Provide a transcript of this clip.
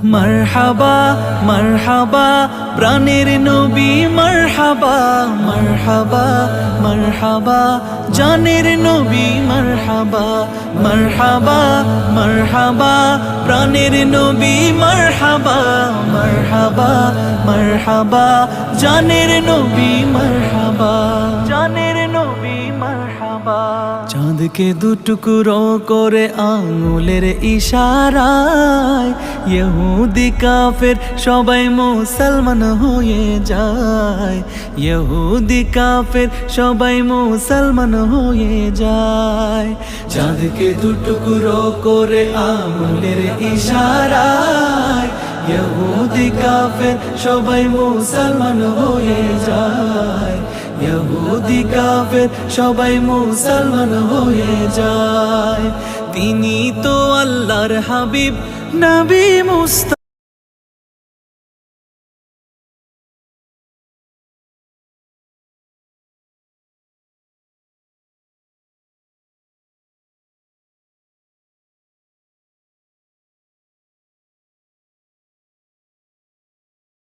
মারহাবা মারহাবা প্রাণের নবী মারহাবা মারহাবা মারহাবা জানের নবী মারহাবা মারহাবা মারহাবা প্রাণের নবী মারহাবা মারহাবা মারহাবা জানের নবী মারহাবা জানের নবী মারহাবা চাঁদকে দুটুকরো করে আঙুলের ইশারায় ইহুদি কাফের সবাই মুসলমান হয়ে যায় ইহুদি কাফের সবাই মুসলমান হয়ে যায় চাঁদকে দুটুকরো করে আঙুলের ইশারায় ইহুদি কাফের সবাই মুসলমান হয়ে যায় ইহুদি কাফের সবাই মুসলমান হয়ে যায় তিনি তো আল্লাহর হাবিব নবী মুস্তাফা